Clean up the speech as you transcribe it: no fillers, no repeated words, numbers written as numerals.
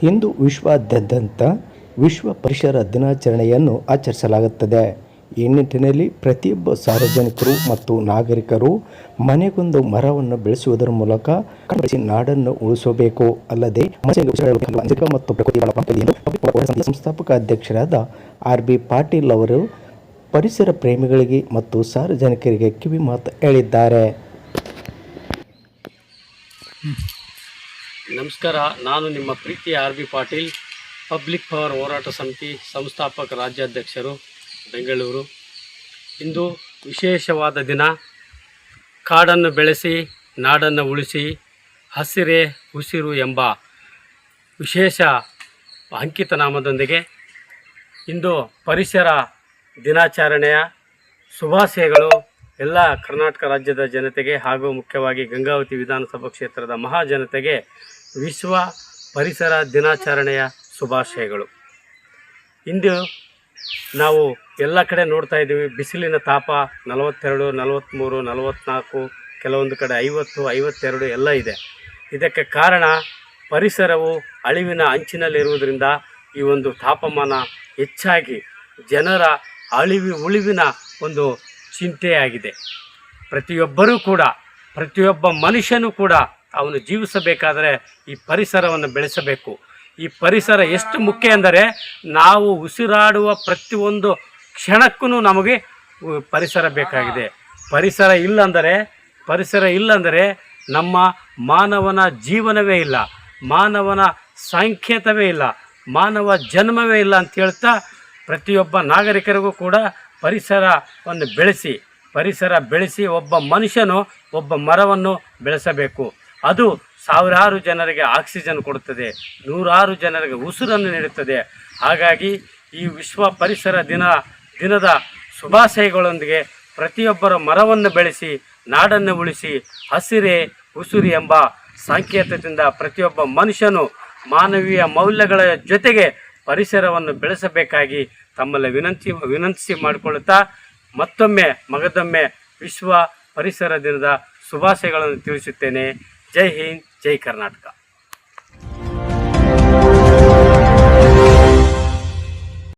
ಇಂದು ವಿಶ್ವಾದ್ಯಂತ ವಿಶ್ವ ಪರಿಸರ ದಿನಾಚರಣೆಯನ್ನು ಆಚರಿಸಲಾಗುತ್ತದೆ. ಈ ನಿಟ್ಟಿನಲ್ಲಿ ಪ್ರತಿಯೊಬ್ಬ ಸಾರ್ವಜನಿಕರು ಮತ್ತು ನಾಗರಿಕರು ಮನೆಗೊಂದು ಮರವನ್ನು ಬೆಳೆಸುವುದರ ಮೂಲಕ ನಾಡನ್ನು ಉಳಿಸಬೇಕು. ಅಲ್ಲದೆ ಮತ್ತು ಪ್ರಕೃತಿ ಸಂಸ್ಥಾಪಕ ಅಧ್ಯಕ್ಷರಾದ RB ಪಾಟೀಲ್ ಅವರು ಪರಿಸರ ಪ್ರೇಮಿಗಳಿಗೆ ಮತ್ತು ಸಾರ್ವಜನಿಕರಿಗೆ ಕಿವಿ ಮಾತು ಹೇಳಿದ್ದಾರೆ. ನಮಸ್ಕಾರ, ನಾನು ನಿಮ್ಮ ಪ್ರೀತಿಯ RB ಪಾಟೀಲ್, ಪಬ್ಲಿಕ್ ಪವರ್ ಹೋರಾಟ ಸಮಿತಿ ಸಂಸ್ಥಾಪಕ ರಾಜ್ಯಾಧ್ಯಕ್ಷರು, ಬೆಂಗಳೂರು. ಇಂದು ವಿಶೇಷವಾದ ದಿನ. ಕಾಡನ್ನು ಬೆಳೆಸಿ ನಾಡನ್ನು ಉಳಿಸಿ ಹಸಿರೇ ಉಸಿರು ಎಂಬ ವಿಶೇಷ ಅಂಕಿತನಾಮದೊಂದಿಗೆ ಇಂದು ಪರಿಸರ ದಿನಾಚರಣೆಯ ಶುಭಾಶಯಗಳು ಎಲ್ಲ ಕರ್ನಾಟಕ ರಾಜ್ಯದ ಜನತೆಗೆ ಹಾಗೂ ಮುಖ್ಯವಾಗಿ ಗಂಗಾವತಿ ವಿಧಾನಸಭಾ ಕ್ಷೇತ್ರದ ಮಹಾಜನತೆಗೆ ವಿಶ್ವ ಪರಿಸರ ದಿನಾಚರಣೆಯ ಶುಭಾಶಯಗಳು. ಇಂದು ನಾವು ಎಲ್ಲ ಕಡೆ ನೋಡ್ತಾ ಇದ್ದೀವಿ, ಬಿಸಿಲಿನ ತಾಪ 42, 43, 44, ಕೆಲವೊಂದು ಕಡೆ 50, 52 ಎಲ್ಲ ಇದೆ. ಇದಕ್ಕೆ ಕಾರಣ ಪರಿಸರವು ಅಳಿವಿನ ಅಂಚಿನಲ್ಲಿರುವುದರಿಂದ ಈ ಒಂದು ತಾಪಮಾನ ಹೆಚ್ಚಾಗಿ ಜನರ ಉಳಿವಿನ ಒಂದು ಚಿಂತೆಯಾಗಿದೆ. ಪ್ರತಿಯೊಬ್ಬರೂ ಕೂಡ, ಪ್ರತಿಯೊಬ್ಬ ಮನುಷ್ಯನೂ ಕೂಡ ಅವನು ಜೀವಿಸಬೇಕಾದರೆ ಈ ಪರಿಸರವನ್ನು ಬೆಳೆಸಬೇಕು. ಈ ಪರಿಸರ ಎಷ್ಟು ಮುಖ್ಯ ಎಂದರೆ ನಾವು ಉಸಿರಾಡುವ ಪ್ರತಿಯೊಂದು ಕ್ಷಣಕ್ಕೂ ನಮಗೆ ಪರಿಸರ ಬೇಕಾಗಿದೆ. ಪರಿಸರ ಇಲ್ಲಂದರೆ ನಮ್ಮ ಮಾನವನ ಜೀವನವೇ ಇಲ್ಲ, ಮಾನವನ ಸಾಂಕೇತವೇ ಇಲ್ಲ, ಮಾನವ ಜನ್ಮವೇ ಇಲ್ಲ ಅಂತ ಹೇಳ್ತಾ ಪ್ರತಿಯೊಬ್ಬ ನಾಗರಿಕರಿಗೂ ಕೂಡ ಪರಿಸರವನ್ನು ಬೆಳೆಸಿ ಒಬ್ಬ ಮನುಷ್ಯನು ಒಬ್ಬ ಮರವನ್ನು ಬೆಳೆಸಬೇಕು. ಅದು ಸಾವಿರಾರು ಜನರಿಗೆ ಆಕ್ಸಿಜನ್ ಕೊಡುತ್ತದೆ, ನೂರಾರು ಜನರಿಗೆ ಉಸಿರನ್ನು ನೀಡುತ್ತದೆ. ಹಾಗಾಗಿ ಈ ವಿಶ್ವ ಪರಿಸರ ದಿನದ ಶುಭಾಶಯಗಳೊಂದಿಗೆ ಪ್ರತಿಯೊಬ್ಬರ ಮರವನ್ನು ಬೆಳೆಸಿ ನಾಡನ್ನು ಉಳಿಸಿ ಹಸಿರೇ ಉಸಿರು ಎಂಬ ಸಾಂಕೇತದಿಂದ ಪ್ರತಿಯೊಬ್ಬ ಮನುಷ್ಯನು ಮಾನವೀಯ ಮೌಲ್ಯಗಳ ಜೊತೆಗೆ ಪರಿಸರವನ್ನು ಬೆಳೆಸಬೇಕಾಗಿ ತಮ್ಮಲ್ಲಿ ವಿನಂತಿಸಿ ಮಾಡಿಕೊಳ್ಳುತ್ತಾ ಮಗದೊಮ್ಮೆ ವಿಶ್ವ ಪರಿಸರ ದಿನದ ಶುಭಾಶಯಗಳನ್ನು ತಿಳಿಸುತ್ತೇನೆ. ಜೈ ಹಿಂದ್, ಜೈ ಕರ್ನಾಟಕ.